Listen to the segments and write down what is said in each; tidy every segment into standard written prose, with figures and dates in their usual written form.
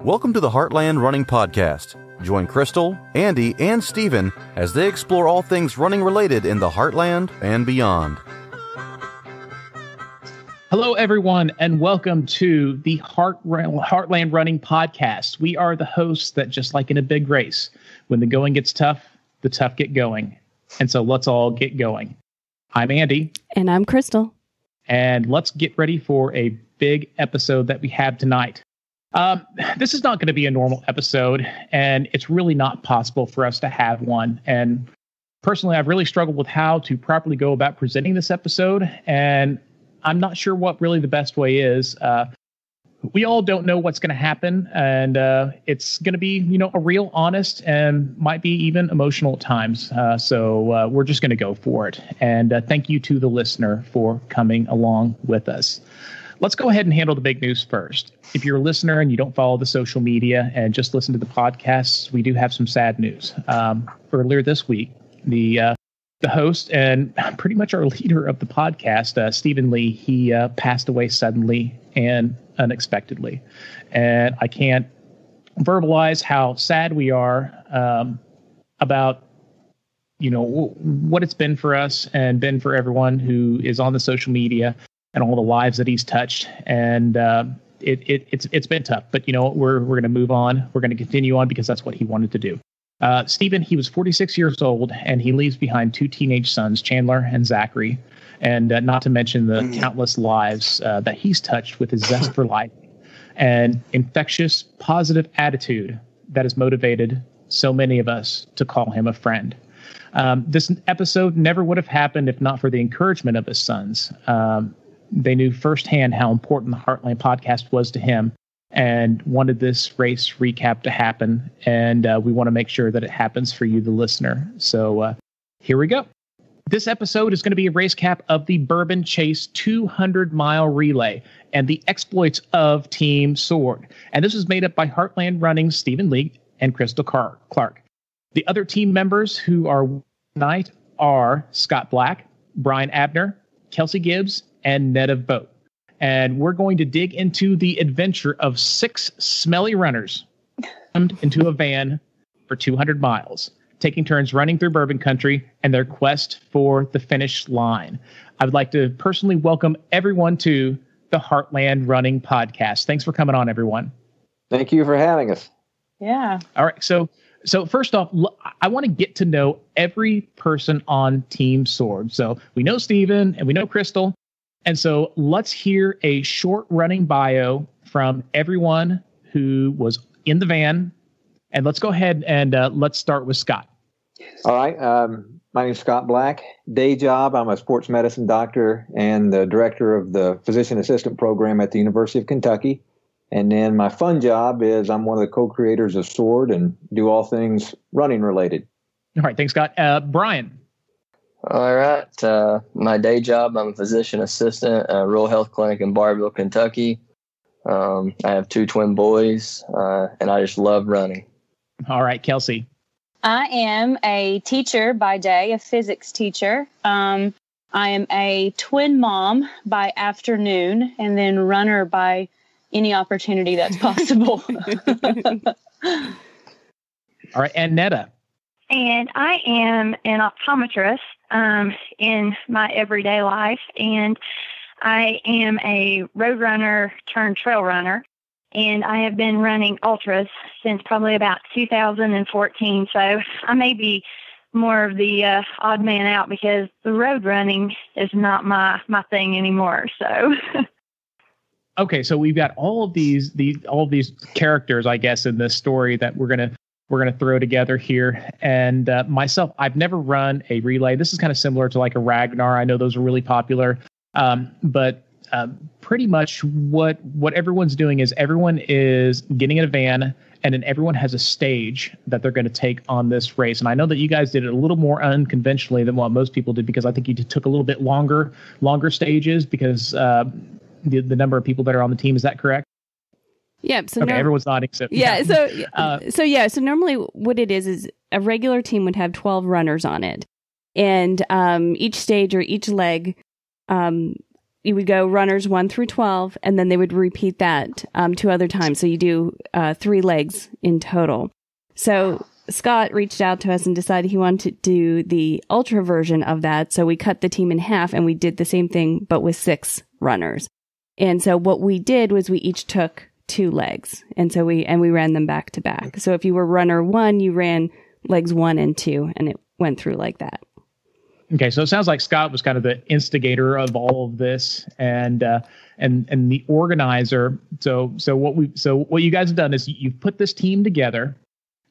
Welcome to the Heartland Running Podcast. Join Crystal, Andy, and Steven as they explore all things running related in the Heartland and beyond. Hello, everyone, and welcome to the Heartland Running Podcast. We are the hosts that, just like in a big race, when the going gets tough, the tough get going. And so let's all get going. I'm Andy. And I'm Crystal. And let's get ready for a big episode that we have tonight. This is not going to be a normal episode, and it's really not possible for us to have one. And personally, I've really struggled with how to properly go about presenting this episode, and I'm not sure what really the best way is. We all don't know what's going to happen, and it's going to be, a real honest and might be even emotional at times. So we're just going to go for it. And thank you to the listener for coming along with us. Let's go ahead and handle the big news first. If you're a listener and you don't follow the social media and just listen to the podcasts, we do have some sad news. Earlier this week, the host and pretty much our leader of the podcast, Stephen Lee, he passed away suddenly and unexpectedly. And I can't verbalize how sad we are about what it's been for us and been for everyone who is on the social media and all the lives that he's touched. And it's been tough, but we're going to move on. We're going to continue on because that's what he wanted to do. Stephen, he was 46 years old, and he leaves behind two teenage sons, Chandler and Zachary, and not to mention the countless lives that he's touched with his zest for life and infectious, positive attitude that has motivated so many of us to call him a friend. This episode never would have happened if not for the encouragement of his sons. They knew firsthand how important the Heartland podcast was to him and wanted this race recap to happen. And we want to make sure that it happens for you, the listener. So here we go. This episode is going to be a race cap of the Bourbon Chase 200-mile relay and the exploits of Team Sword. And this is made up by Heartland Running, Stephen Lee, and Crystal Clark. The other team members who are tonight are Scott Black, Brian Abner, Kelsey Gibbs, and Netta Vogt. And we're going to dig into the adventure of 6 smelly runners into a van for 200 miles, taking turns running through bourbon country and their quest for the finish line. I would like to personally welcome everyone to the Heartland Running Podcast. Thanks for coming on, everyone. Thank you for having us. Yeah. All right. So first off, I want to get to know every person on Team Sword. So we know Steven and we know Crystal. And so let's hear a short running bio from everyone who was in the van. And let's go ahead and let's start with Scott. All right. My name is Scott Black. Day job, I'm a sports medicine doctor and the director of the physician assistant program at the University of Kentucky. And then my fun job is I'm one of the co-creators of Sword and do all things running related. All right. Thanks, Scott. Brian. All right. My day job, I'm a physician assistant at a rural health clinic in Barberville, Kentucky. I have 2 twin boys, and I just love running. All right, Kelsey. I am a teacher by day, a physics teacher. I am a twin mom by afternoon, and then runner by any opportunity that's possible. All right, and Netta. And I am an optometrist in my everyday life, and I am a road runner turned trail runner, and I have been running ultras since probably about 2014, so I may be more of the odd man out because the road running is not my thing anymore, so... Okay, so we've got all of these characters, I guess, in this story that we're gonna throw together here. And myself, I've never run a relay. This is kind of similar to like a Ragnar. I know those are really popular, but pretty much what everyone's doing is everyone is getting in a van, and then everyone has a stage that they're going to take on this race. And I know that you guys did it a little more unconventionally than what most people did, because I think you took a little bit longer stages because the number of people that are on the team. Is that correct? Yeah. So okay, everyone's nodding. So yeah. So normally what it is a regular team would have 12 runners on it, and each stage or each leg you would go runners 1 through 12, and then they would repeat that 2 other times. So you do 3 legs in total. So Scott reached out to us and decided he wanted to do the ultra version of that. So we cut the team in half and we did the same thing, but with 6 runners. And so what we did was we each took 2 legs. And so we ran them back to back. So if you were runner 1, you ran legs 1 and 2, and it went through like that. Okay, so it sounds like Scott was kind of the instigator of all of this, and the organizer. So what you guys have done is you've put this team together,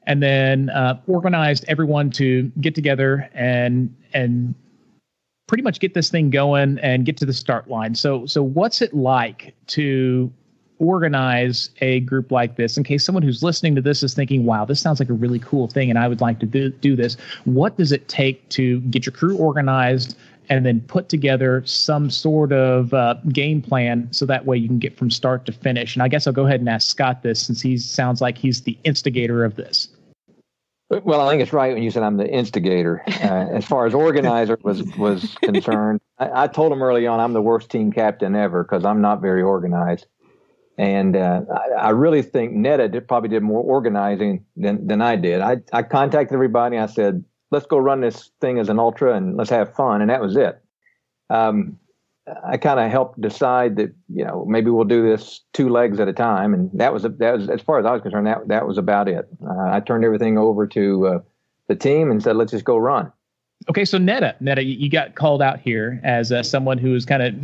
and then organized everyone to get together and pretty much get this thing going and get to the start line. So what's it like to organize a group like this, in case someone who's listening to this is thinking, wow, this sounds like a really cool thing and I would like to do this? What does it take to get your crew organized and then put together some sort of game plan so that way you can get from start to finish? And I guess I'll go ahead and ask Scott this, since he sounds like he's the instigator of this. Well, I think it's right when you said I'm the instigator. As far as organizer was concerned, I told him early on I'm the worst team captain ever because I'm not very organized. And I really think Netta probably did more organizing than I did. I contacted everybody. I said, let's go run this thing as an ultra and let's have fun. And that was it. I kind of helped decide that, maybe we'll do this 2 legs at a time. And that was as far as I was concerned, that was about it. I turned everything over to the team and said, let's just go run. Okay. So Netta, you got called out here as someone who was kind of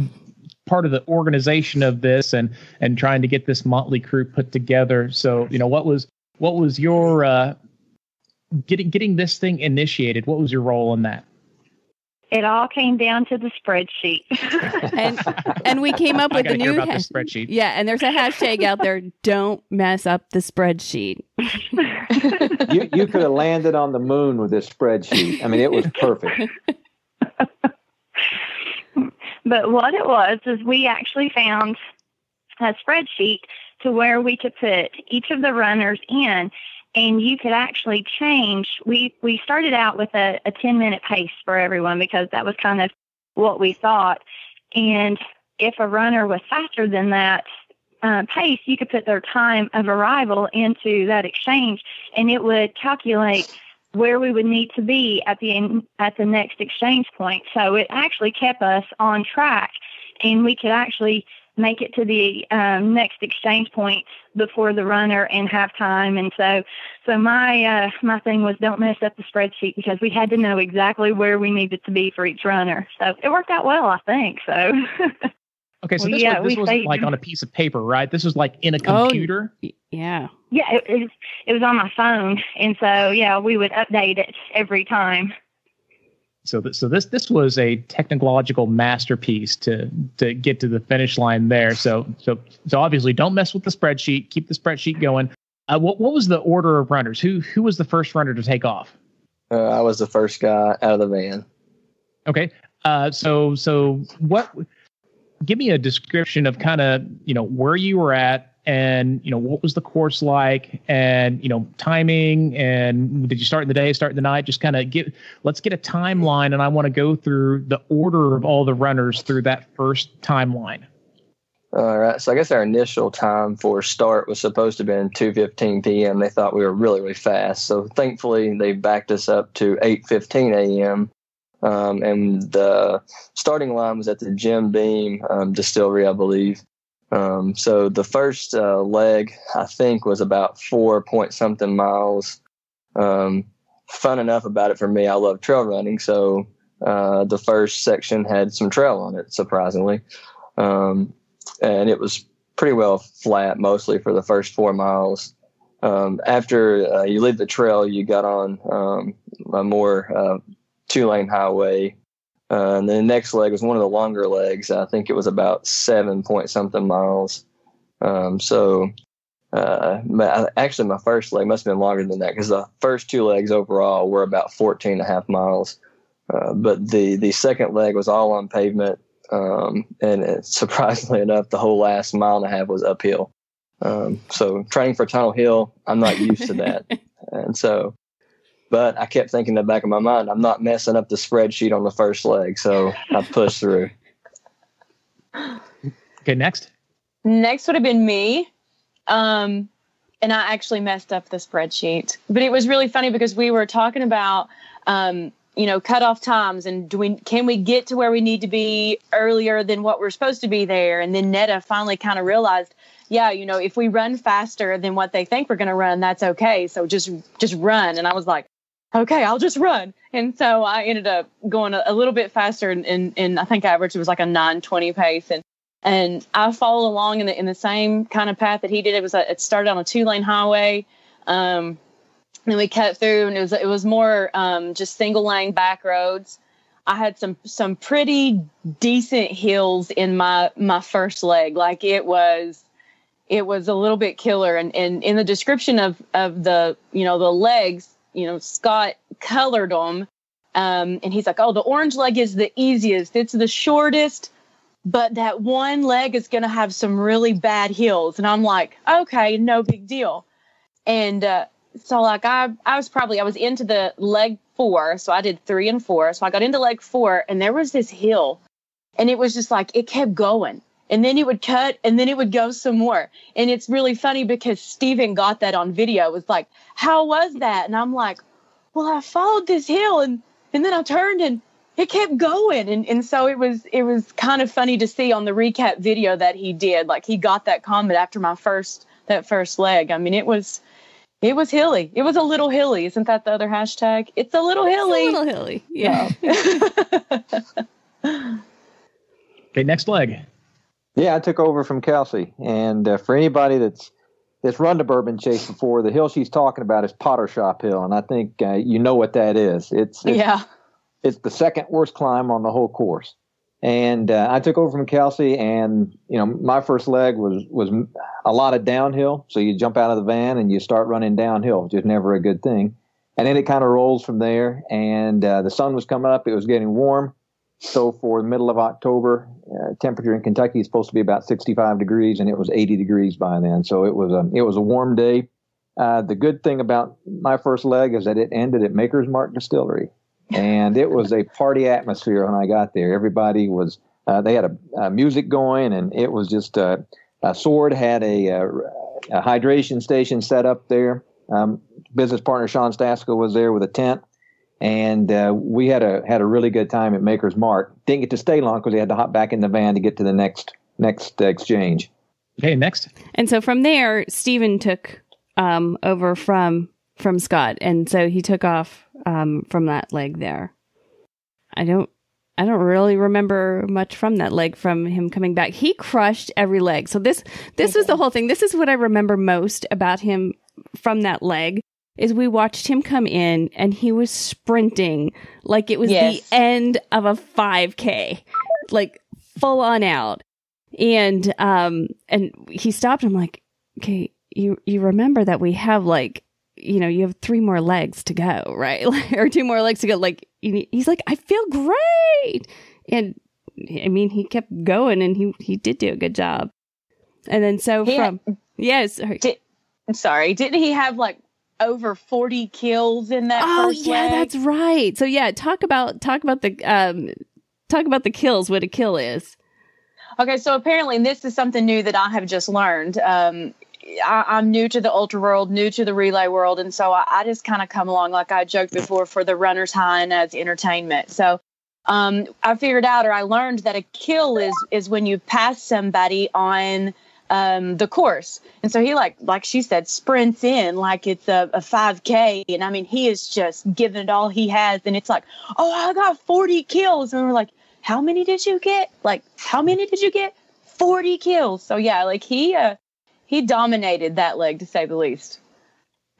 part of the organization of this and trying to get this motley crew put together. So, what was your getting this thing initiated? What was your role in that? It all came down to the spreadsheet. and we came up with a new spreadsheet. Yeah, and there's a hashtag out there, don't mess up the spreadsheet. You could have landed on the moon with this spreadsheet. I mean, it was perfect. But what it was is we actually found a spreadsheet to where we could put each of the runners in, and you could actually change. We started out with a 10-minute pace for everyone because that was kind of what we thought. And if a runner was faster than that pace, you could put their time of arrival into that exchange, and it would calculate where we would need to be at the next exchange point. So it actually kept us on track, and we could actually make it to the next exchange point before the runner and have time. And so my thing was, don't mess up the spreadsheet, because we had to know exactly where we needed to be for each runner. So it worked out well, I think. So. Okay, so this wasn't like on a piece of paper, right? This was like in a computer? Oh, yeah. Yeah, it was on my phone. And so, yeah, we would update it every time. So this was a technological masterpiece to get to the finish line there. So obviously don't mess with the spreadsheet. Keep the spreadsheet going. What was the order of runners? Who was the first runner to take off? I was the first guy out of the van. Okay. So what? Give me a description of kind of, where you were at and, what was the course like and, timing, and did you start in the day, start in the night? Just kind of let's get a timeline, and I want to go through the order of all the runners through that first timeline. All right. So I guess our initial time for start was supposed to have been 2:15 p.m. They thought we were really, really fast. So thankfully they backed us up to 8:15 a.m. And the starting line was at the Jim Beam distillery, I believe. So the first leg, I think, was about 4-point-something miles. Fun enough about it for me, I love trail running. So the first section had some trail on it, surprisingly. And it was pretty well flat, mostly for the first 4 miles. After you leave the trail, you got on a more 2-lane highway. And then the next leg was one of the longer legs. I think it was about 7-point-something miles. Actually, my first leg must have been longer than that, because the first 2 legs overall were about 14.5 miles. But the second leg was all on pavement. And surprisingly enough, the whole last 1.5 miles was uphill. So training for Tunnel Hill, I'm not used to that. And so, but I kept thinking in the back of my mind, I'm not messing up the spreadsheet on the first leg. So I pushed through. Okay, next. Next would have been me. And I actually messed up the spreadsheet. But it was really funny because we were talking about, cutoff times and can we get to where we need to be earlier than what we're supposed to be there? And then Netta finally kind of realized, if we run faster than what they think we're going to run, that's okay. So just run. And I was like, okay, I'll just run. And so I ended up going a little bit faster, and I think average was like a 9:20 pace. And I followed along in the same kind of path that he did. It started on a 2-lane highway. And we cut through, and it was more just single lane back roads. I had some pretty decent hills in my first leg. Like it was a little bit killer. And in the description of the legs, Scott colored them. And he's like, oh, the orange leg is the easiest. It's the shortest, but that one leg is going to have some really bad hills. And I'm like, okay, no big deal. And, so like I was into the leg 4. So I did 3 and 4. So I got into leg 4, and there was this hill, and it was just like, it kept going, and then it would cut, and then it would go some more. And it's really funny because Steven got that on video. It was like, how was that? And I'm like, well, I followed this hill, and then I turned, and it kept going. And so it was kind of funny to see on the recap video that he did. Like he got that comment after that first leg. I mean, it was hilly. It was a little hilly. Isn't that the other hashtag? It's a little hilly. It's a little hilly. Yeah. Okay, next leg. Yeah, I took over from Kelsey. And for anybody that's run the Bourbon Chase before, the hill she's talking about is Potter Shop Hill. And I think you know what that is. It's the second worst climb on the whole course. And I took over from Kelsey, and my first leg was a lot of downhill. So you jump out of the van and you start running downhill, which is never a good thing. And then it kind of rolls from there. And the sun was coming up; it was getting warm. So for the middle of October, temperature in Kentucky is supposed to be about 65 degrees, and it was 80 degrees by then. So it was a warm day. The good thing about my first leg is that it ended at Maker's Mark Distillery. And it was a party atmosphere when I got there. Everybody was, they had a music going, and it was just, Sword had a hydration station set up there. Business partner Sean Stasko was there with a tent, and we had a really good time at Maker's Mark. Didn't get to stay long because we had to hop back in the van to get to the next exchange. Okay, next. And so from there, Steven took over from Scott, and so he took off from that leg there. I don't really remember much from that leg, from him coming back. He crushed every leg. So this was the whole thing. This is what I remember most about him from that leg, is we watched him come in and he was sprinting like it was the end of a 5K, like full on out. And he stopped. I'm like, okay, you remember that we have you have 3 more legs to go, right? Or 2 more legs to go. Like, he's like, I feel great. And I mean, he kept going, and he did do a good job. And then didn't he have over 40 kills in that first leg? That's right. So yeah, talk about the kills, what a kill is. Okay, so apparently, and this is something new that I have just learned. I'm new to the ultra world, new to the relay world. And so I just kind of come along, like I joked before, for the runner's high and as entertainment. So I figured out, or I learned, that a kill is when you pass somebody on the course. And so he, like she said, sprints in like it's a 5K. And I mean, he is just giving it all he has. And it's like, oh, I got 40 kills. And we're like, how many did you get? 40 kills. So yeah, he dominated that leg, to say the least.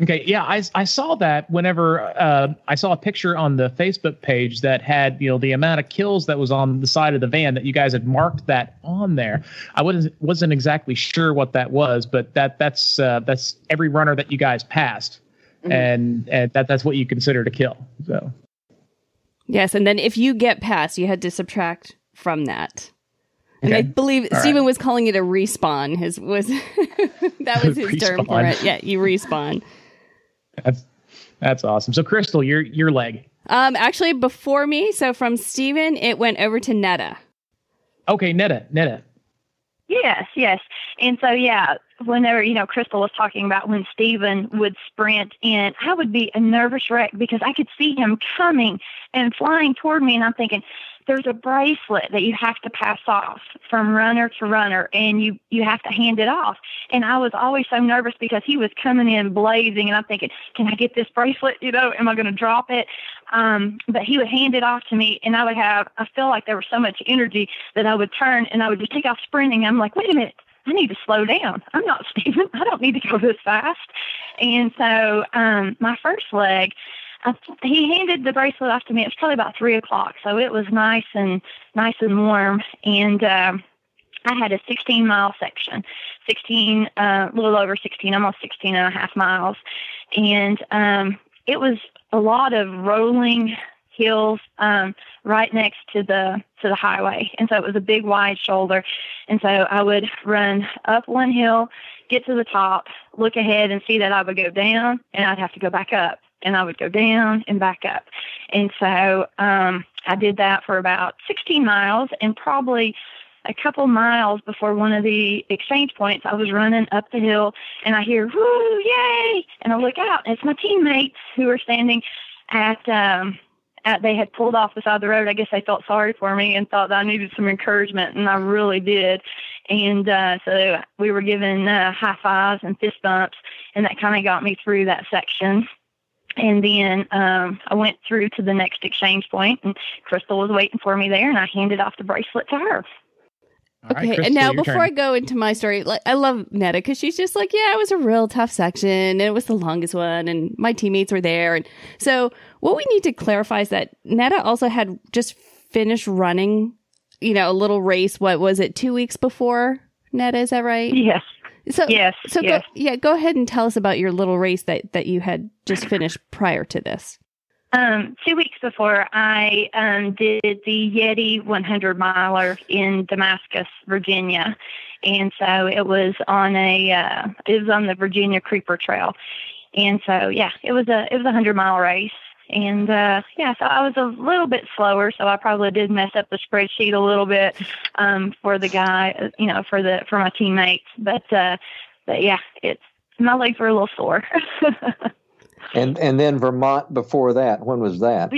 Okay, yeah, I saw that whenever I saw a picture on the Facebook page that had the amount of kills that was on the side of the van, that you guys had marked that on there. I wasn't exactly sure what that was, but that's every runner that you guys passed, and that's what you considered a kill. So yes, and then if you get past, you had to subtract from that. And I believe Steven was calling it a respawn. That was his term for it. Yeah, you respawn. That's awesome. So Crystal, your leg. Actually before me, so from Steven, it went over to Netta. Okay, Netta. Yes. And so, whenever, Crystal was talking about when Stephen would sprint in, I would be a nervous wreck because I could see him coming and flying toward me. And I'm thinking, there's a bracelet that you have to pass off from runner to runner, and you have to hand it off. And I was always so nervous because he was coming in blazing, and I'm thinking, can I get this bracelet? Am I going to drop it? But he would hand it off to me, and I feel like there was so much energy that I would turn and I would just take off sprinting. I'm like, wait a minute, I need to slow down. I'm not Stephen. I don't need to go this fast. And so my first leg, he handed the bracelet off to me. It was probably about 3:00, so it was nice and warm. And I had a 16-mile section, a little over 16, almost 16 and a half miles. And it was a lot of rolling hills right next to the highway. And so it was a big wide shoulder. And so I would run up one hill, get to the top, look ahead and see that I would go down and I'd have to go back up. And I would go down and back up. And so I did that for about 16 miles, and probably a couple miles before one of the exchange points, I was running up the hill, and I hear, woo, yay! And I look out, and it's my teammates who were standing they had pulled off the side of the road. I guess they felt sorry for me and thought that I needed some encouragement, and I really did. And so we were given high fives and fist bumps, and that kind of got me through that section. And then I went through to the next exchange point, and Crystal was waiting for me there, and I handed off the bracelet to her. All right, okay, Crystal, and now before turn. I go into my story, I love Netta because she's just like, yeah, it was a real tough section, and it was the longest one, and my teammates were there. And so what we need to clarify is that Netta also had just finished running, a little race. What was it, 2 weeks before, Netta? Is that right? Yes. So, yes. Go ahead and tell us about your little race that you had just finished prior to this. 2 weeks before, I did the Yeti 100 miler in Damascus, Virginia, and so it was on the Virginia Creeper Trail, and so it was a 100-mile race. And, so I was a little bit slower, so I probably did mess up the spreadsheet a little bit, for the guy, for my teammates. But my legs were a little sore. And then Vermont before that, when was that?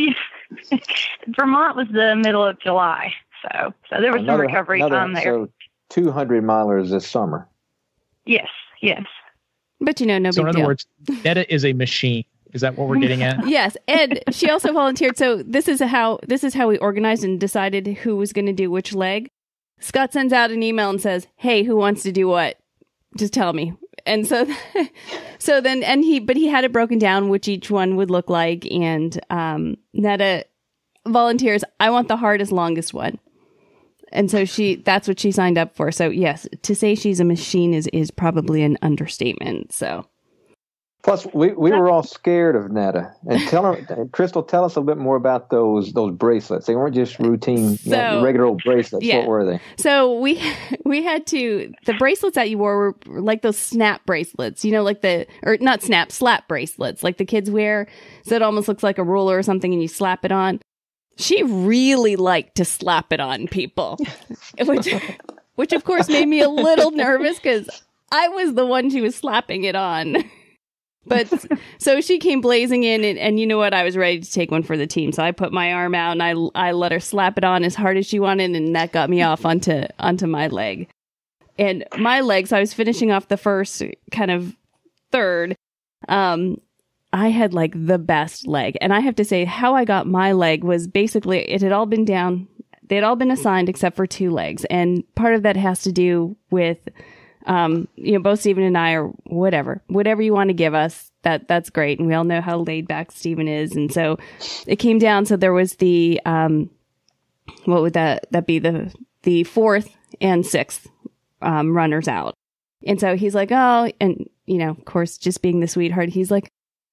Vermont was the middle of July. So there was some recovery time there. So 200 milers this summer. Yes. But no big deal. So in other words, Netta is a machine. Is that what we're getting at? Yes, and she also volunteered. So this is how we organized and decided who was going to do which leg. Scott sends out an email and says, "Hey, who wants to do what? Just tell me." And so he had it broken down which each one would look like, and Netta volunteers, I want the hardest, longest one. And so that's what she signed up for. So yes, to say she's a machine is probably an understatement. So plus we were all scared of Netta. And Crystal, tell us a bit more about those bracelets. They weren't just routine, regular old bracelets. Yeah. What were they? So we had the bracelets that you wore were like those snap bracelets, slap bracelets, like the kids wear. So it almost looks like a ruler or something, and you slap it on. She really liked to slap it on people, which of course made me a little nervous because I was the one she was slapping it on. But so she came blazing in, and you know what? I was ready to take one for the team. So I put my arm out and I let her slap it on as hard as she wanted, and that got me off onto my leg. And my leg, so I was finishing off the first kind of third. I had like the best leg. And I have to say, how I got my leg was basically, it had all been down. They had all been assigned except for 2 legs. And part of that has to do with, both Stephen and I, or whatever you want to give us, that's great. And we all know how laid back Stephen is. And so it came down. So there was the, what would that be? The 4th and 6th, runners out. And so he's like, oh, and of course, just being the sweetheart, he's like,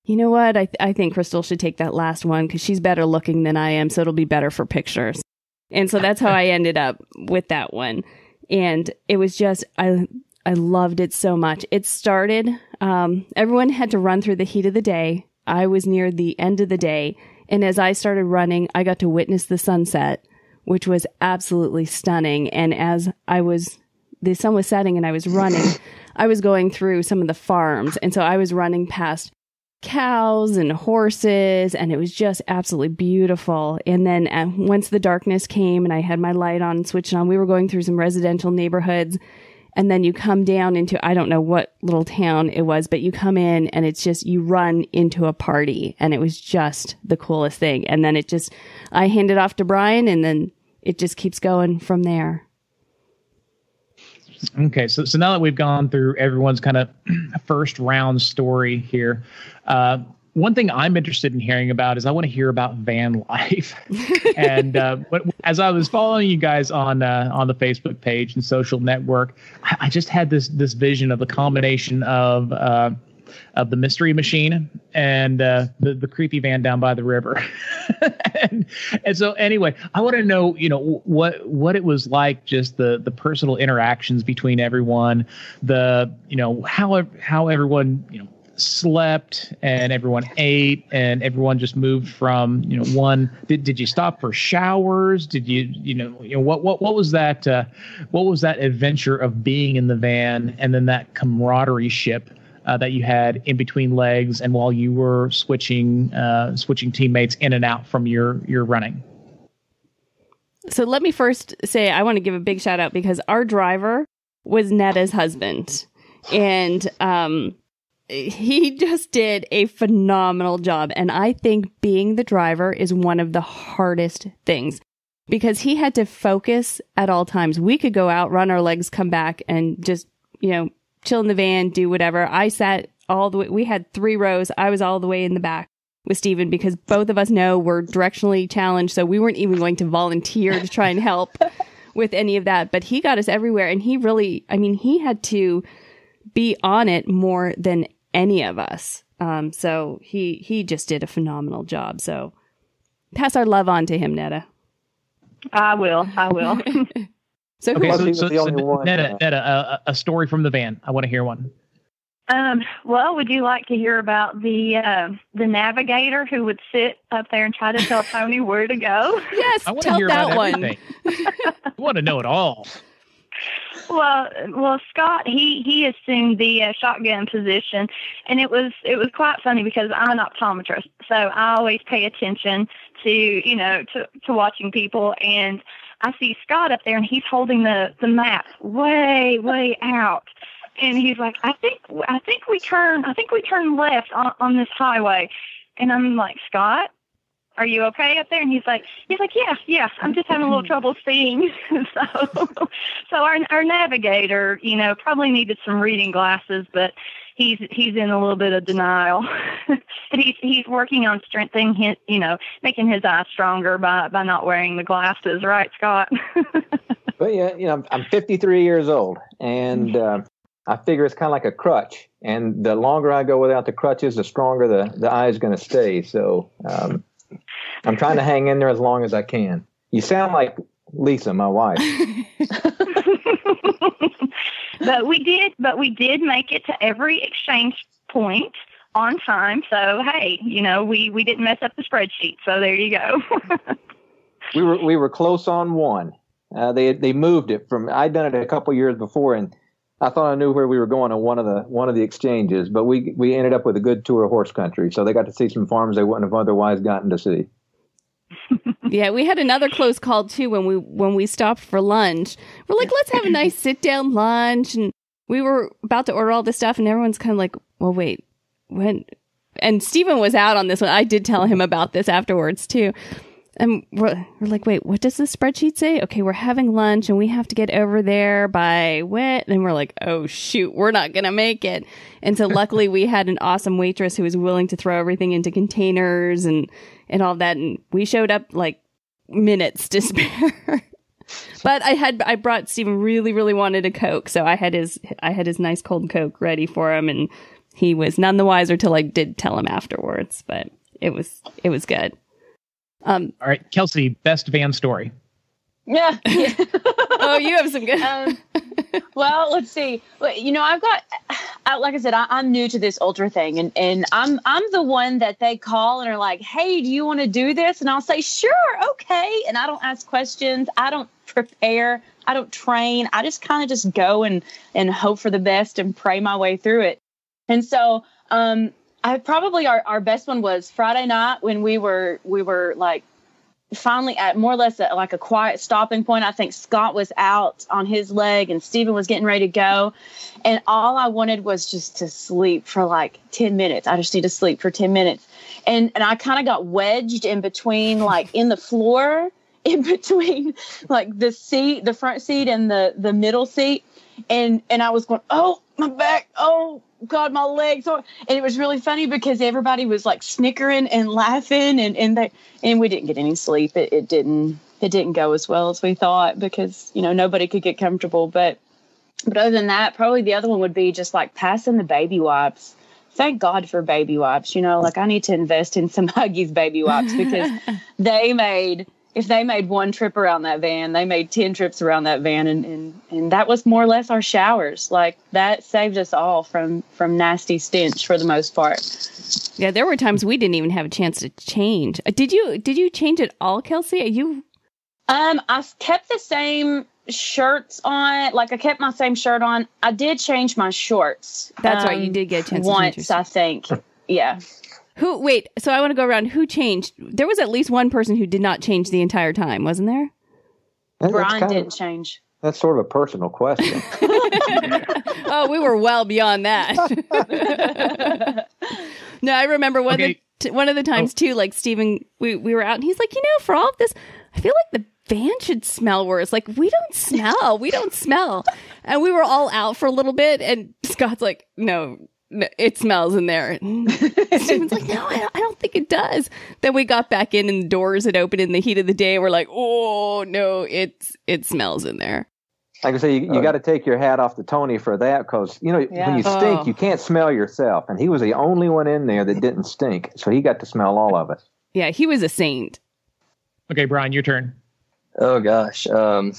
you know what? I think Crystal should take that last one because she's better looking than I am. So it'll be better for pictures. And so that's how I ended up with that one. And it was just, I loved it so much. It started, everyone had to run through the heat of the day. I was near the end of the day. And as I started running, I got to witness the sunset, which was absolutely stunning. And as the sun was setting and I was running, I was going through some of the farms. And so I was running past cows and horses, and it was just absolutely beautiful. And then once the darkness came and I had my light on and switched on, we were going through some residential neighborhoods. And then you come down into, I don't know what little town it was, but you come in and it's just, you run into a party, and it was just the coolest thing. And then I hand it off to Brian, and then it just keeps going from there. Okay, so now that we've gone through everyone's kind of first round story here, one thing I'm interested in hearing about is I want to hear about van life. And as I was following you guys on the Facebook page and social network, I just had this vision of the combination of the Mystery Machine and the creepy van down by the river. and so anyway, I want to know, what it was like, just the personal interactions between everyone, how everyone, slept and everyone ate and everyone just moved from, one, did you stop for showers? Did what was that adventure of being in the van, and then that camaraderie ship that you had in between legs and while you were switching teammates in and out from your running? So let me first say, I want to give a big shout out because our driver was Netta's husband, and he just did a phenomenal job. And I think being the driver is one of the hardest things because he had to focus at all times. We could go out, run our legs, come back, and just, chill in the van, do whatever. I sat all the way. We had 3 rows. I was all the way in the back with Steven because both of us know we're directionally challenged. So we weren't even going to volunteer to try and help with any of that. But he got us everywhere. And he really, he had to be on it more than any of us. So he just did a phenomenal job. So pass our love on to him, Netta. I will. So Netta, a story from the van. I want to hear one. Well, would you like to hear about the navigator who would sit up there and try to tell Tony where to go? Yes, tell that one. I want to know it all. Well, Scott, he assumed the shotgun position, and it was quite funny because I'm an optometrist, so I always pay attention to watching people, and I see Scott up there, and he's holding the map way out, and he's like, I think we turn left on this highway, and I'm like, Scott, are you okay up there? And he's like, yeah, I'm just having a little trouble seeing. So our navigator, probably needed some reading glasses, but he's in a little bit of denial. And he's working on strengthening his, making his eyes stronger by not wearing the glasses, right, Scott? But yeah, I'm 53 years old, and I figure it's kind of like a crutch. And the longer I go without the crutches, the stronger the eye is going to stay. So I'm trying to hang in there as long as I can. You sound like Lisa, my wife. But we did make it to every exchange point on time. So hey, we didn't mess up the spreadsheet. So there you go. We were close on one. They moved it from. I'd done it a couple years before, and I thought I knew where we were going on one of the exchanges. But we ended up with a good tour of horse country, so they got to see some farms they wouldn't have otherwise gotten to see. Yeah, we had another close call too when we stopped for lunch. We're like, let's have a nice sit down lunch, and we were about to order all this stuff, and everyone's kind of like, well, wait, when? And Stephen was out on this one. I did tell him about this afterwards too. And we're like, wait, what does the spreadsheet say? Okay, we're having lunch and we have to get over there by when? And we're like, oh, shoot, we're not going to make it. And so luckily we had an awesome waitress who was willing to throw everything into containers and all that. And we showed up like minutes to spare. But I brought Stephen really, really wanted a Coke. So I had his nice cold Coke ready for him. And he was none the wiser till I did tell him afterwards. But it was good. All right, Kelsey, best van story. Yeah. Oh, you have some good. Well, let's see. I like I said, I'm new to this ultra thing, and I'm the one that they call and are like, hey, do you want to do this? And I'll say, sure, okay. And I don't ask questions. I don't prepare. I don't train. I just kind of just go and hope for the best and pray my way through it. And so I probably our best one was Friday night when we were like finally at more or less like a quiet stopping point. I think Scott was out on his leg and Stephen was getting ready to go. And all I wanted was just to sleep for like 10 minutes. I just need to sleep for 10 minutes. And I kind of got wedged in between, like in the floor, in between like the front seat and the middle seat. And I was going, oh, my back. Oh God, my legs. And it was really funny because everybody was like snickering and laughing and we didn't get any sleep. It didn't go as well as we thought because, nobody could get comfortable. But other than that, probably the other one would be just like passing the baby wipes. Thank God for baby wipes. Like I need to invest in some Huggies baby wipes because if they made one trip around that van, they made 10 trips around that van. And that was more or less our showers. Like that saved us all from nasty stench for the most part. Yeah, there were times we didn't even have a chance to change. Did you change at all, Kelsey? I kept the same shirts on. Like I kept my same shirt on. I did change my shorts. That's right. You did get a chance once, to change I think. Yeah. So I want to go around. Who changed? There was at least one person who did not change the entire time, wasn't there? Brian didn't change. That's sort of a personal question. Oh, we were well beyond that. No, I remember one of the times too, like Stephen, we were out and he's like, for all of this, I feel like the van should smell worse. Like we don't smell. And we were all out for a little bit and Scott's like, no, it smells in there. And Stephen's like, no, I don't think it does. Then we got back in and the doors had opened in the heat of the day. We're like, oh no, it smells in there. Like I say, you got to take your hat off to Tony for that because, when you stink, you can't smell yourself. And he was the only one in there that didn't stink. So he got to smell all of us. Yeah, he was a saint. Okay, Brian, your turn. Oh, gosh. I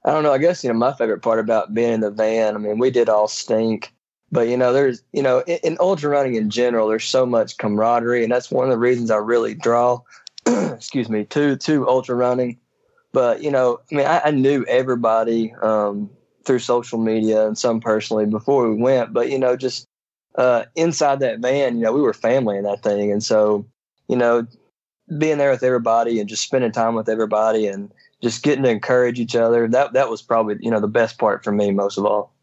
don't know. I guess, my favorite part about being in the van, I mean, we did all stink. But, there's, in ultra running in general, there's so much camaraderie. And that's one of the reasons I really draw, to ultra running. But, I knew everybody through social media and some personally before we went. But, just inside that van, we were family in that thing. And so, being there with everybody and just spending time with everybody and just getting to encourage each other, that was probably, the best part for me most of all.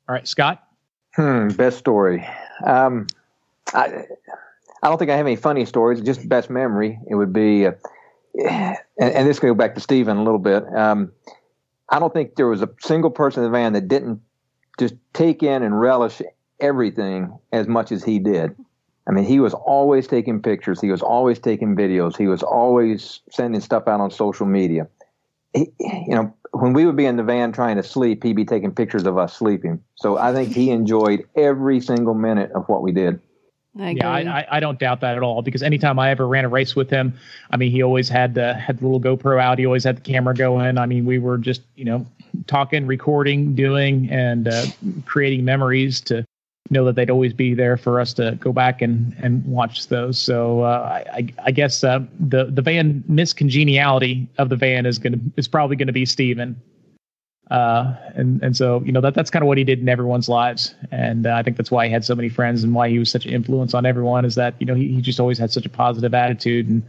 All right, Scott? Best story. I don't think I have any funny stories, just best memory. It would be... and this can go back to Stephen a little bit. I don't think there was a single person in the van that didn't just take in and relish everything as much as he did. I mean, he was always taking pictures. He was always taking videos. He was always sending stuff out on social media. When we would be in the van trying to sleep, he'd be taking pictures of us sleeping. So I think he enjoyed every single minute of what we did. I don't doubt that at all because anytime I ever ran a race with him, I mean, he always had the little GoPro out. He always had the camera going. I mean, we were just, talking, recording, doing, and creating memories to know that they'd always be there for us to go back and watch those. So I guess the van miscongeniality of the van is probably going to be Stephen. And so, that's kind of what he did in everyone's lives. And I think that's why he had so many friends and why he was such an influence on everyone is that, he just always had such a positive attitude. And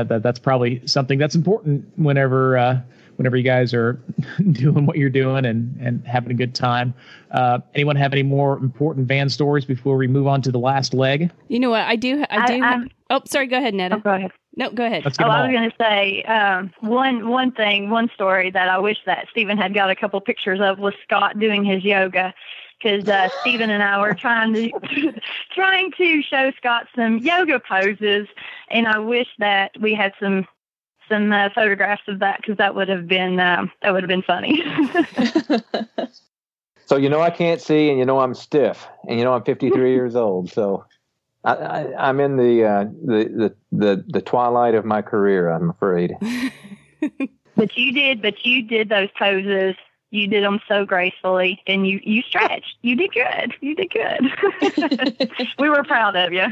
that's probably something that's important whenever you guys are doing what you're doing and having a good time. Anyone have any more important van stories before we move on to the last leg? You know what? I do. Sorry. Go ahead, Netta. Oh, go ahead. No, go ahead. I was going to say one story that I wish that Stephen had got a couple pictures of was Scott doing his yoga, because Stephen and I were trying to show Scott some yoga poses, and I wish that we had some photographs of that because that would have been funny. So I can't see, and I'm stiff, and I'm 53 years old, so. I'm in the twilight of my career, I'm afraid. But you did those poses. you did them so gracefully, and you stretched. You did good. You did good. We were proud of you.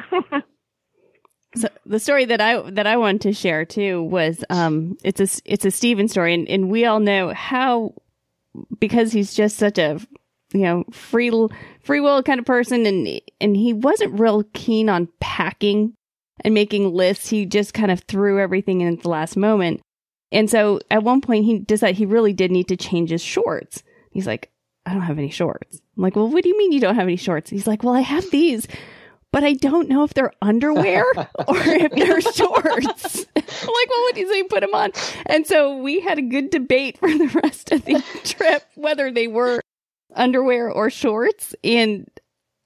So the story that I wanted to share too was it's a Steven story, and we all know how, because he's just such a free will kind of person, and he wasn't real keen on packing and making lists. He just kind of threw everything in at the last moment. And so at one point he decided he really did need to change his shorts. He's like, I don't have any shorts. I'm like, well, what do you mean you don't have any shorts? He's like, well, I have these, but I don't know if they're underwear or if they're shorts. I'm like, well, what do you say? Put them on. And so we had a good debate for the rest of the trip, whether they were underwear or shorts. And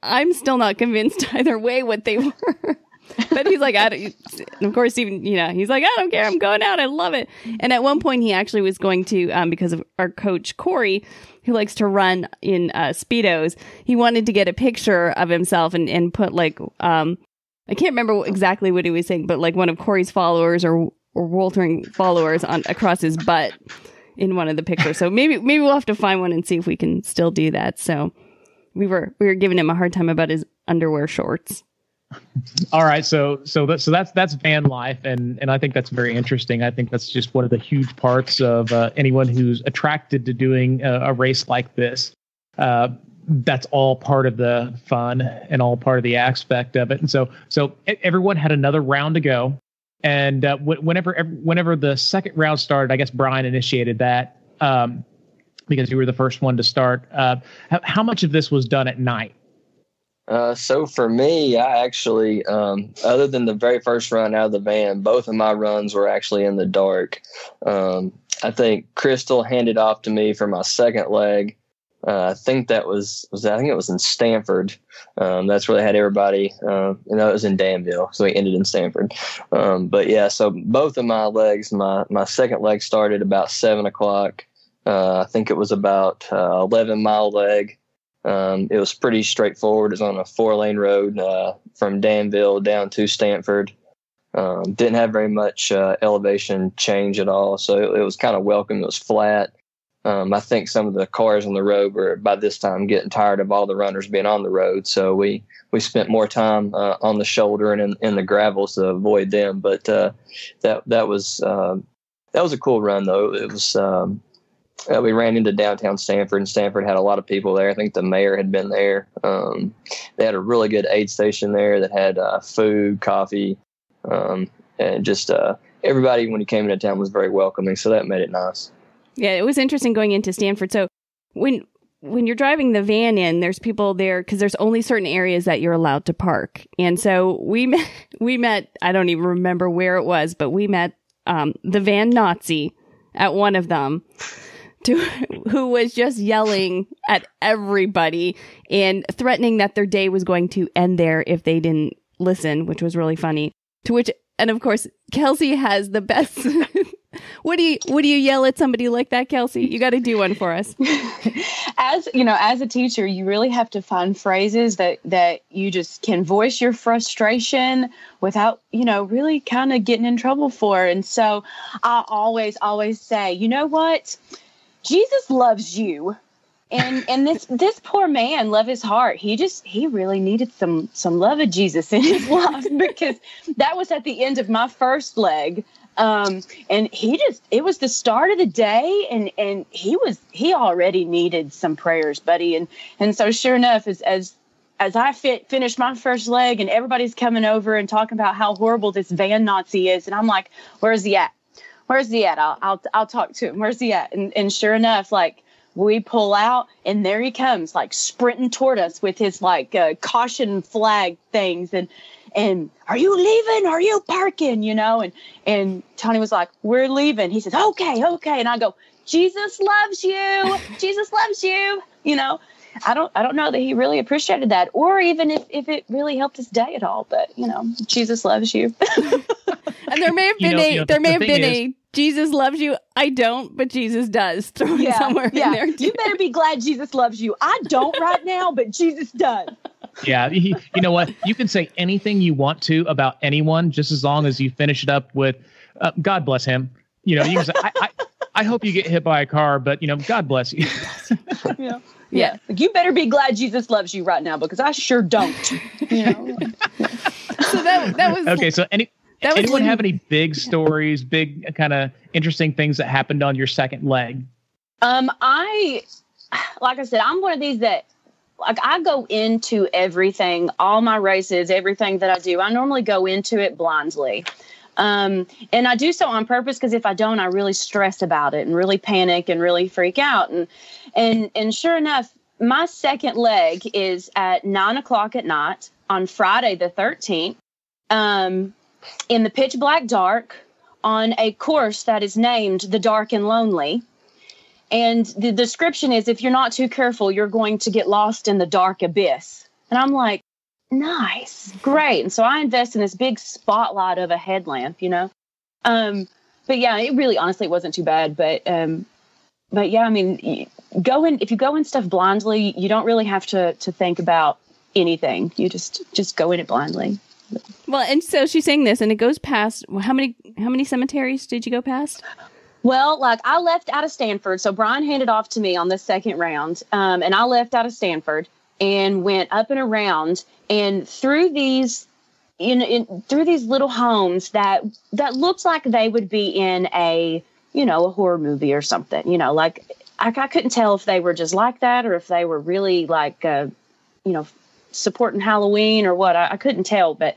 I'm still not convinced either way what they were. But he's like, and of course, even, he's like, I don't care. I'm going out. I love it. And at one point he actually was going to, because of our coach, Corey, who likes to run in Speedos, he wanted to get a picture of himself and put like, I can't remember exactly what he was saying, but like one of Corey's followers or Woltering followers across his butt in one of the pictures. So maybe we'll have to find one and see if we can still do that. So we were giving him a hard time about his underwear shorts. All right, so that's van life, and I think that's very interesting. I think that's just one of the huge parts of anyone who's attracted to doing a race like this. That's all part of the fun and all part of the aspect of it. And so everyone had another round to go, and whenever the second round started, I guess Brian initiated that because you were the first one to start. How much of this was done at night? So for me, I actually, other than the very first run out of the van, both of my runs were actually in the dark. I think Crystal handed off to me for my second leg. I think it was in Stanford. That's where they had everybody, and that was in Danville. So we ended in Stanford. But yeah, so both of my legs, my second leg started about 7:00. I think it was about 11-mile leg. It was pretty straightforward. It was on a 4-lane road from Danville down to Stanford. Didn't have very much elevation change at all, so it was kind of welcome. It was flat. I think some of the cars on the road were by this time getting tired of all the runners being on the road, so we spent more time on the shoulder and in the gravels to avoid them. But that was a cool run, though. It was. We ran into downtown Stanford, and Stanford had a lot of people there. I think the mayor had been there. They had a really good aid station there that had food, coffee, and just everybody when you came into town was very welcoming. So that made it nice. Yeah, it was interesting going into Stanford. So when you're driving the van in, there's people there because there's only certain areas that you're allowed to park. And so we met, I don't even remember where it was, but we met the van Nazi at one of them. Who was just yelling at everybody and threatening that their day was going to end there if they didn't listen, which was really funny. And of course, Kelsey has the best. What do you yell at somebody like that, Kelsey? You got to do one for us. As a teacher, you really have to find phrases that you just can voice your frustration without, really kind of getting in trouble for. And so I always say, you know what? Jesus loves you. And this poor man, love his heart. He really needed some love of Jesus in his life, because that was at the end of my first leg. And it was the start of the day, and he already needed some prayers, buddy. And so sure enough, as I finished my first leg and everybody's coming over and talking about how horrible this van Nazi is. And I'm like, where's he at? I'll talk to him. Where's he at? And sure enough, like, we pull out, and there he comes, like sprinting toward us with his like caution flag things. And are you leaving? Are you parking? And Tony was like, we're leaving. He says, okay. And I go, Jesus loves you. Jesus loves you. I don't know that he really appreciated that, or even if it really helped his day at all. But Jesus loves you. And there may have been a Jesus loves you. I don't, but Jesus does. Throw it somewhere in there. You better be glad Jesus loves you. I don't right now, but Jesus does. Yeah, you know what? You can say anything you want to about anyone, just as long as you finish it up with "God bless him." You can say, I hope you get hit by a car, but God bless you. Yeah. You better be glad Jesus loves you right now, because I sure don't. So that was okay. So anyone have any big stories, big kind of interesting things that happened on your second leg? Like I said, I'm one of these that, like, I go into everything, all my races, everything that I do. I normally go into it blindly. And I do so on purpose, because if I don't, I really stress about it and really panic and really freak out. And sure enough, my second leg is at 9:00 at night on Friday the 13th, in the pitch black dark, on a course that is named The Dark and Lonely. And the description is, if you're not too careful, you're going to get lost in the dark abyss. And I'm like, nice, great. And so I invest in this big spotlight of a headlamp, But yeah, it really, honestly, wasn't too bad. But yeah, I mean, if you go in stuff blindly, you don't really have to think about anything. You just go in it blindly. Well, and so she's saying this, and it goes past, how many cemeteries did you go past? Well, like, I left out of Stanford. So Brian handed off to me on the second round. And I left out of Stanford and went up and around and through these, through these little homes that looked like they would be in a horror movie or something, like I couldn't tell if they were just like that or if they were really like, supporting Halloween or what. I couldn't tell. But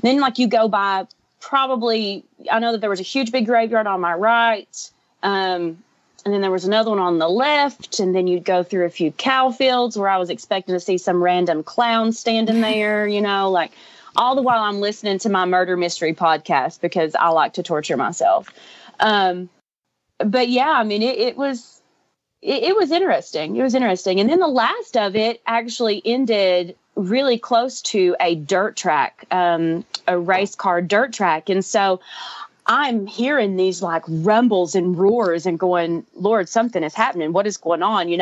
then, like, you go by, probably, I know that there was a huge big graveyard on my right. And then there was another one on the left. And then you'd go through a few cow fields where I was expecting to see some random clown standing there, like, all the while I'm listening to my murder mystery podcast, because I like to torture myself. But yeah, I mean, it was interesting. It was interesting. And then the last of it actually ended really close to a dirt track, a race car dirt track. And so I'm hearing these like rumbles and roars and going, Lord, something is happening. What is going on?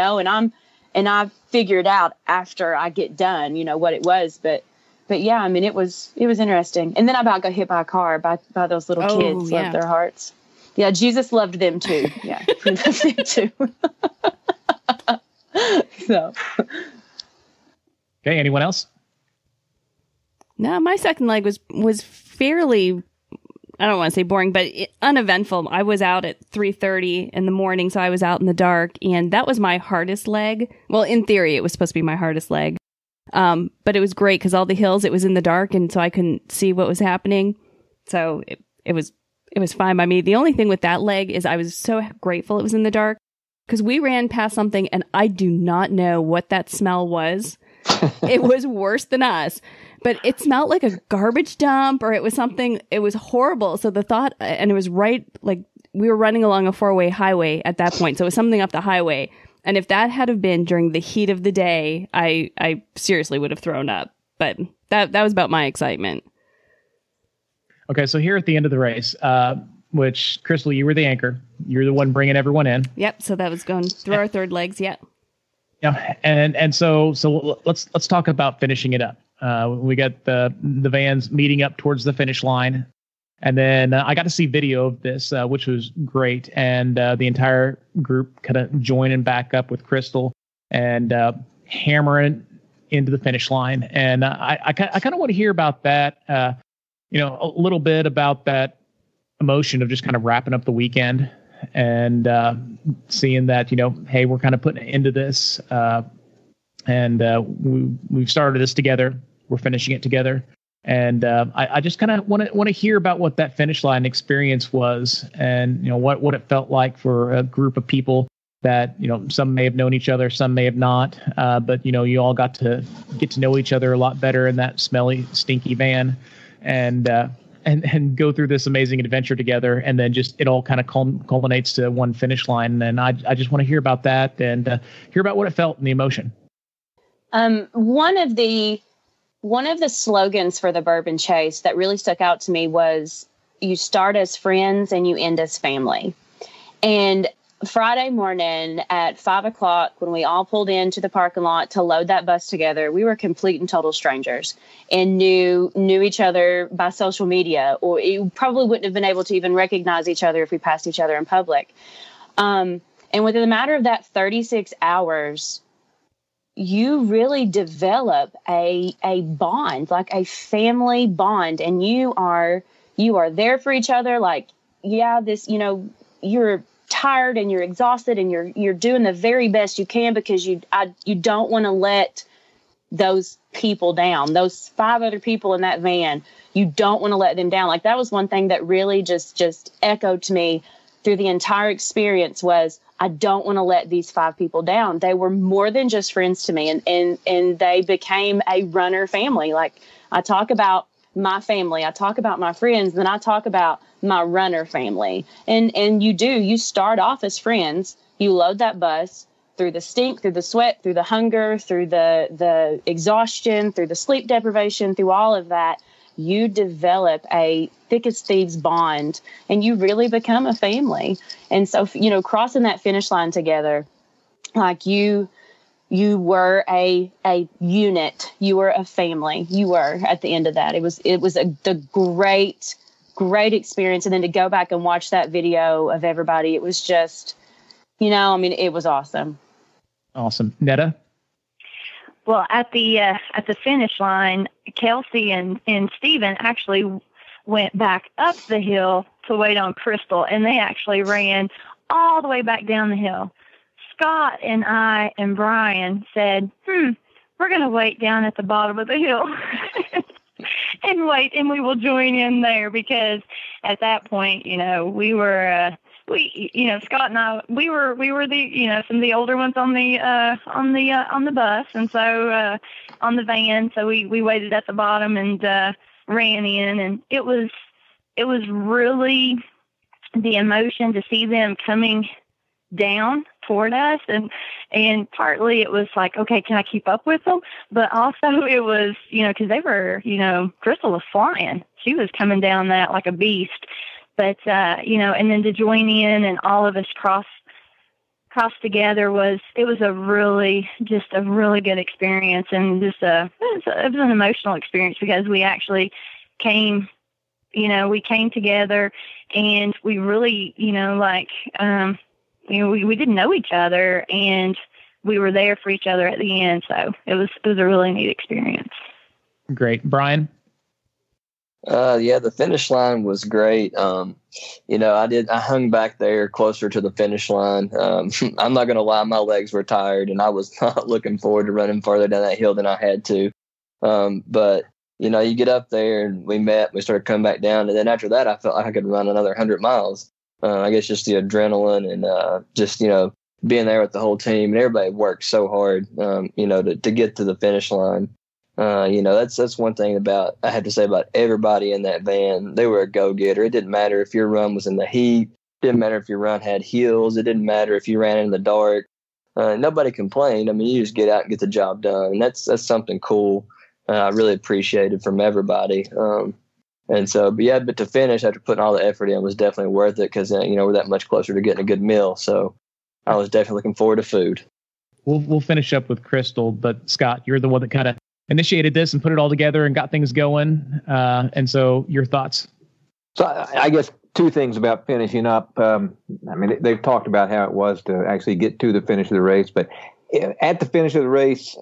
And I figured out after I get done, what it was. But yeah, I mean, it was interesting. And then I about got hit by a car by those little kids. Yeah. Loved their hearts. Yeah. Jesus loved them too. Yeah. He loved them too. So. Okay. Anyone else? No, my second leg was fairly, I don't want to say boring, but uneventful. I was out at 3:30 in the morning, so I was out in the dark, and that was my hardest leg. Well, in theory, it was supposed to be my hardest leg. But it was great because all the hills, it was in the dark, and so I couldn't see what was happening. So it was fine by me. The only thing with that leg is I was so grateful it was in the dark, because we ran past something, and I do not know what that smell was. It was worse than us, but it smelled like a garbage dump, or it was something, it was horrible. So the thought, and it was right, like, we were running along a 4-way highway at that point. So it was something up the highway. And if that had have been during the heat of the day, I seriously would have thrown up. But that was about my excitement. Okay, so here at the end of the race, which, Crystal, you were the anchor. You're the one bringing everyone in. Yep, so that was going through our third legs, yeah. Yeah, and so let's talk about finishing it up. We got the vans meeting up towards the finish line, and then I got to see video of this, which was great, and the entire group kind of joining back up with Crystal and hammering into the finish line. And I kind of want to hear about that, a little bit about that emotion of just kind of wrapping up the weekend and seeing that, hey, we're kind of putting an end to this, and we've started this together. We're finishing it together. And I just kind of want to hear about what that finish line experience was, and what it felt like for a group of people that some may have known each other, some may have not, but you all got to know each other a lot better in that smelly, stinky van, and go through this amazing adventure together, and then just it all kind of culminates to one finish line. And I just want to hear about that and hear about what it felt and the emotion. One of the slogans for the Bourbon Chase that really stuck out to me was, you start as friends and you end as family. And Friday morning at 5:00, when we all pulled into the parking lot to load that bus together, we were complete and total strangers and knew each other by social media, or you probably wouldn't have been able to even recognize each other if we passed each other in public. And within the matter of that 36 hours, you really develop a bond, like a family bond, and you are there for each other. Like, yeah, this, you're tired and you're exhausted and you're doing the very best you can because you don't want to let those people down, those 5 other people in that van. You don't want to let them down. Like, that was one thing that really just echoed to me through the entire experience was, I don't want to let these 5 people down. They were more than just friends to me, and they became a runner family. Like, I talk about my family, I talk about my friends, then I talk about my runner family. And you start off as friends. You load that bus through the stink, through the sweat, through the hunger, through the exhaustion, through the sleep deprivation, through all of that. You develop a thick as thieves bond, and you really become a family. And so, crossing that finish line together, like you were a unit, you were a family, you were at the end of that. It was the great experience. And then to go back and watch that video of everybody, it was just, it was awesome. Awesome. Netta? Well, at the finish line, Kelsey and Steven actually went back up the hill to wait on Crystal, and they actually ran all the way back down the hill. Scott and I and Brian said, we're going to wait down at the bottom of the hill and wait, and we will join in there, because at that point, we were Scott and I, we were the, some of the older ones on the bus. And so, on the van, so we waited at the bottom and, ran in, and it was really the emotion to see them coming down toward us. And partly it was like, okay, can I keep up with them? But also it was, cause they were, Crystal was flying. She was coming down that like a beast. But, and then to join in and all of us cross together it was a really good experience, and just it was an emotional experience, because we actually came together, and we really, we didn't know each other, and we were there for each other at the end. So it was a really neat experience. Great. Brian? The finish line was great. I hung back there closer to the finish line. I'm not going to lie, my legs were tired, and I was not looking forward to running farther down that hill than I had to. But you get up there, and we started coming back down. And then after that, I felt like I could run another 100 miles. I guess just the adrenaline and, just, being there with the whole team, and everybody worked so hard, to get to the finish line. That's one thing I have to say about everybody in that van. They were a go-getter. It didn't matter if your run was in the heat. It didn't matter if your run had hills. It didn't matter if you ran in the dark. Nobody complained. I mean, you just get out and get the job done. And that's something cool. I really appreciated from everybody. But to finish after putting all the effort in was definitely worth it, because, we're that much closer to getting a good meal. So I was definitely looking forward to food. We'll finish up with Crystal, but Scott, you're the one that kind of initiated this and put it all together and got things going. And so your thoughts? So I guess 2 things about finishing up. They've talked about how it was to actually get to the finish of the race, but at the finish of the race,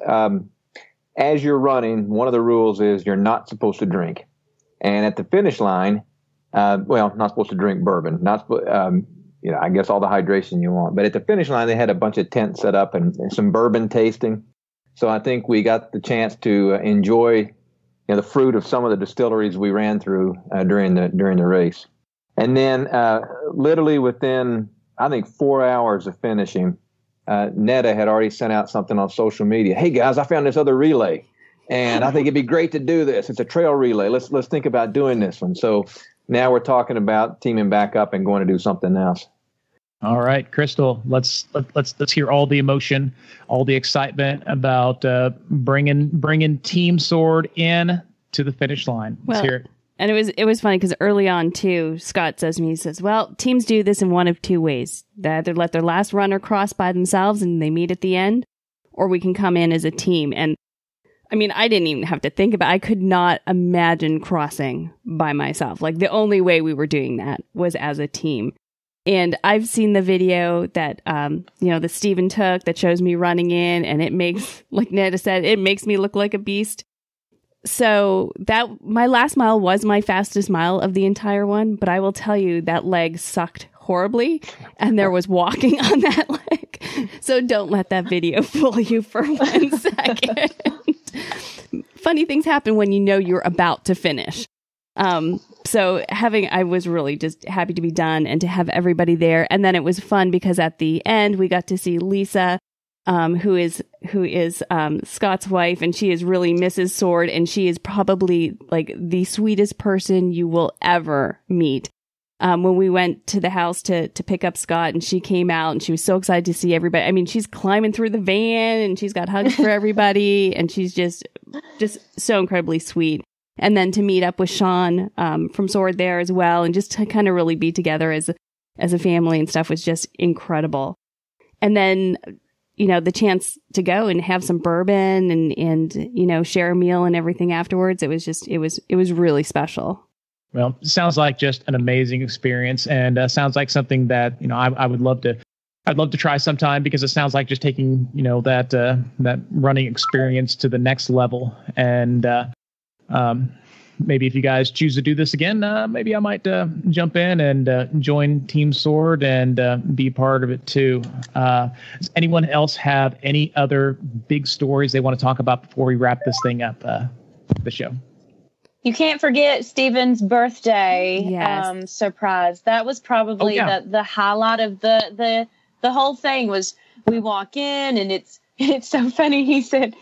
as you're running, one of the rules is you're not supposed to drink. And at the finish line, not supposed to drink bourbon, I guess all the hydration you want. But at the finish line, they had a bunch of tents set up and some bourbon tasting. So I think we got the chance to enjoy the fruit of some of the distilleries we ran through during the race. And then literally within, I think, 4 hours of finishing, Netta had already sent out something on social media. Hey, guys, I found this other relay, and I think it'd be great to do this. It's a trail relay. Let's think about doing this one. So now we're talking about teaming back up and going to do something else. All right, Crystal, let's hear all the emotion, all the excitement about bringing Team Sword in to the finish line. Let's hear it. And it was funny because early on too, Scott says to me, he says, well, teams do this in one of 2 ways. They either let their last runner cross by themselves and they meet at the end, or we can come in as a team. And I mean, I didn't even have to think about it. I could not imagine crossing by myself. Like, the only way we were doing that was as a team. And I've seen the video that, that Steven took that shows me running in, and it makes, like Netta said, it makes me look like a beast. So my last mile was my fastest mile of the entire one, but I will tell you that leg sucked horribly, and there was walking on that leg. So don't let that video fool you for 1 second. Funny things happen when you know you're about to finish. I was really just happy to be done and to have everybody there. And then it was fun because at the end we got to see Lisa, who is Scott's wife, and she is really Mrs. Sword, and she is probably like the sweetest person you will ever meet. When we went to the house to pick up Scott, and she came out and she was so excited to see everybody. I mean, she's climbing through the van and she's got hugs for everybody, and she's just so incredibly sweet. And then to meet up with Sean from Sword there as well, and just to kind of really be together as a family and stuff was just incredible. And then, the chance to go and have some bourbon and share a meal and everything afterwards. It was really special. Well, it sounds like just an amazing experience, and sounds like something that I'd love to try sometime, because it sounds like just taking that running experience to the next level. And maybe if you guys choose to do this again, maybe I might jump in and join Team Sword and be part of it too. Does anyone else have any other big stories they want to talk about before we wrap this thing up, the show? You can't forget Steven's birthday surprise. That was probably the highlight of the whole thing. Was we walk in, and it's so funny. He said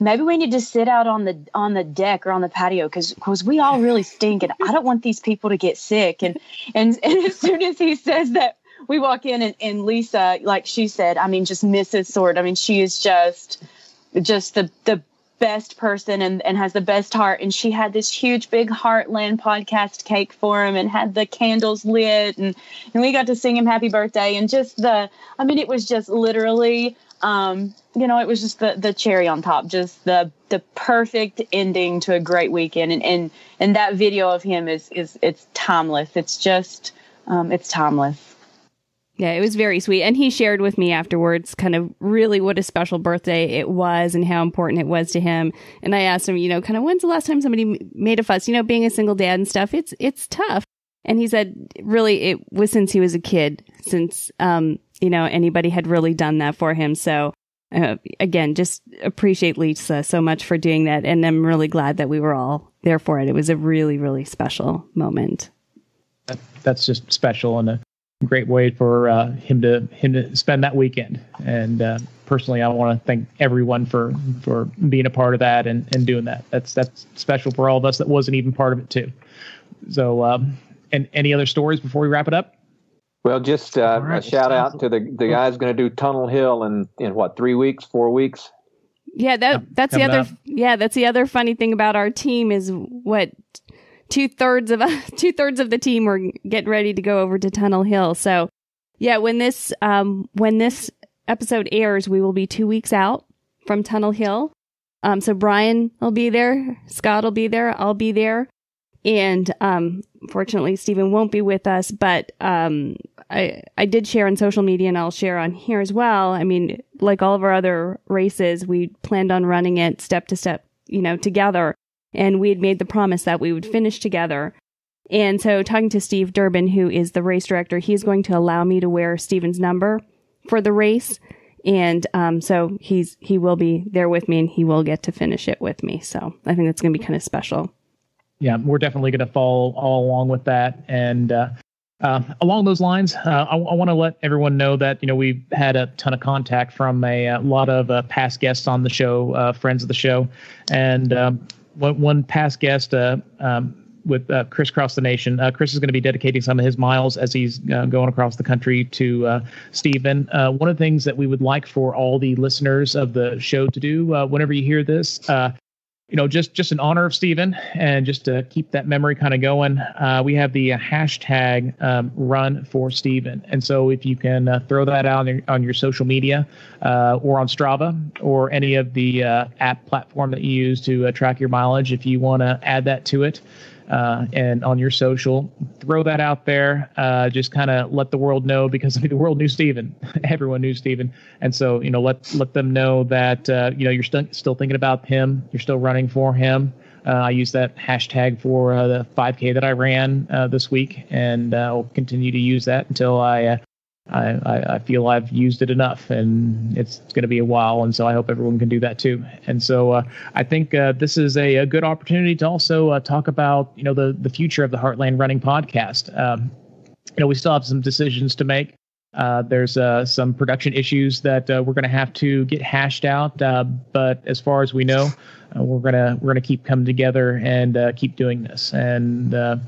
maybe we need to sit out on the deck or on the patio because we all really stink, and I don't want these people to get sick. And as soon as he says that, we walk in, and Lisa, like she said, I mean, just Mrs. Sword. I mean, she is just the best person and has the best heart. And she had this huge big Heartland podcast cake for him and had the candles lit, and we got to sing him happy birthday. And it was just literally, it was just the cherry on top, just the perfect ending to a great weekend. And that video of him it's timeless. It's just, it's timeless. Yeah, it was very sweet. And he shared with me afterwards kind of really what a special birthday it was and how important it was to him. And I asked him, kind of, when's the last time somebody made a fuss? Being a single dad and stuff, it's tough. And he said, really, it was since he was a kid, since, anybody had really done that for him. So, again, just appreciate Lisa so much for doing that. And I'm really glad that we were all there for it. It was a really, really special moment. That's just special, and a great way for him to spend that weekend. And personally, I want to thank everyone for being a part of that and doing that. That's special for all of us that wasn't even part of it too. So, and any other stories before we wrap it up? Well, just a shout out to the guys going to do Tunnel Hill in 3 weeks, 4 weeks. Yeah, that's the other funny thing about our team is what. Two-thirds of the team were getting ready to go over to Tunnel Hill. So, yeah, when this episode airs, we will be 2 weeks out from Tunnel Hill. So Brian will be there, Scott will be there, I'll be there, and fortunately, Stephen won't be with us. But I did share on social media, and I'll share on here as well. I mean, like all of our other races, we planned on running it step to step, together. And we had made the promise that we would finish together. And so talking to Steve Durbin, who is the race director, he's going to allow me to wear Steven's number for the race. And so he will be there with me, and he will get to finish it with me. So I think that's going to be kind of special. Yeah, we're definitely going to follow all along with that. And along those lines, I want to let everyone know that, we've had a ton of contact from a lot of past guests on the show, friends of the show. And one past guest with Crisscross the Nation. Chris is going to be dedicating some of his miles as he's going across the country to Stephen. One of the things that we would like for all the listeners of the show to do whenever you hear this, just in honor of Stephen and just to keep that memory kind of going, we have the hashtag Run for Stephen. And so if you can throw that out on your social media or on Strava or any of the app platform that you use to track your mileage, if you want to add that to it, and on your social. Throw that out there. Just kind of let the world know, because the world knew Steven. Everyone knew Steven. And so, let them know that, you're still thinking about him. You're still running for him. I used that hashtag for the 5K that I ran this week, and I'll continue to use that until I feel I've used it enough, and it's going to be a while. And so I hope everyone can do that too. And so I think this is a good opportunity to also talk about, the future of the Heartland Running podcast. We still have some decisions to make. There's some production issues that we're going to have to get hashed out. But as far as we know, we're gonna keep coming together and keep doing this, and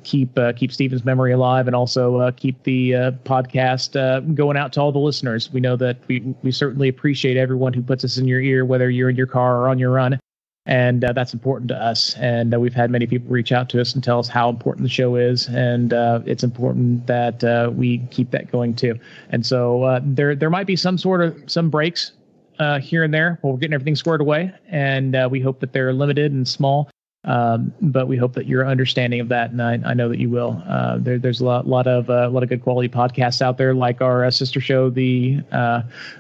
keep Steven's memory alive, and also keep the podcast going out to all the listeners. We know that we certainly appreciate everyone who puts us in your ear, whether you're in your car or on your run. And that's important to us. And we've had many people reach out to us and tell us how important the show is. And it's important that we keep that going too. And so there might be some breaks here and there while we're getting everything squared away. And we hope that they're limited and small. But we hope that you're understanding of that, and I know that you will. There's a lot of good quality podcasts out there, like our sister show, the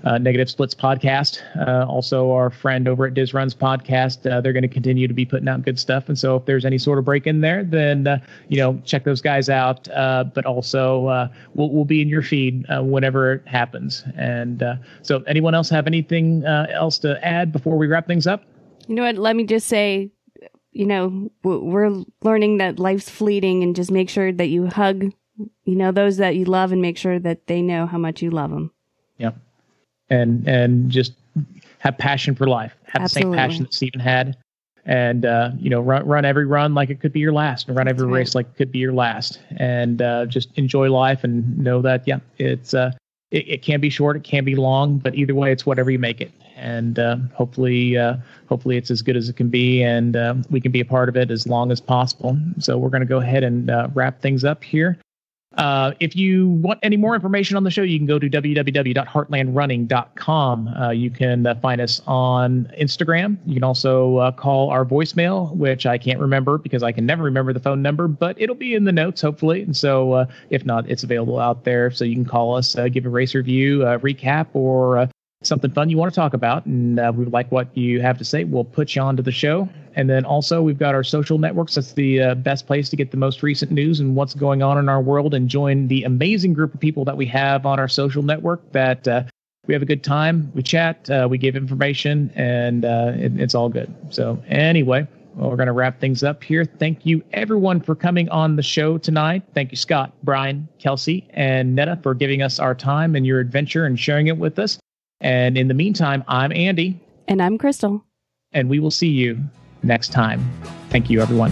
Negative Splits podcast. Also, our friend over at Diz Runs podcast. They're going to continue to be putting out good stuff, and so if there's any sort of break in there, then check those guys out. But also, we'll be in your feed whenever it happens. And so, anyone else have anything else to add before we wrap things up? You know what? Let me just say, we're learning that life's fleeting, and just make sure that you hug, those that you love, and make sure that they know how much you love them. Yep. And just have passion for life. Have Absolutely. The same passion that Steven had. And, run every run like it could be your last, and run every race like it could be your last. And just enjoy life, and know that, it's it can be short, it can be long, but either way, it's whatever you make it. And hopefully it's as good as it can be, and we can be a part of it as long as possible. So we're going to go ahead and wrap things up here. If you want any more information on the show, you can go to www.heartlandrunning.com. You can find us on Instagram. You can also call our voicemail, which I can't remember because I can never remember the phone number, but it'll be in the notes, hopefully. And so if not, it's available out there. So you can call us, give a race review, recap, or something fun you want to talk about, and we like what you have to say. We'll put you onto the show. And then also we've got our social networks. That's the best place to get the most recent news and what's going on in our world, and join the amazing group of people that we have on our social network that we have a good time. We chat, we give information, and it's all good. So anyway, we're going to wrap things up here. Thank you, everyone, for coming on the show tonight. Thank you, Scott, Brian, Kelsey, and Netta, for giving us our time and your adventure and sharing it with us. And in the meantime, I'm Andy. And I'm Crystal. And we will see you next time. Thank you, everyone.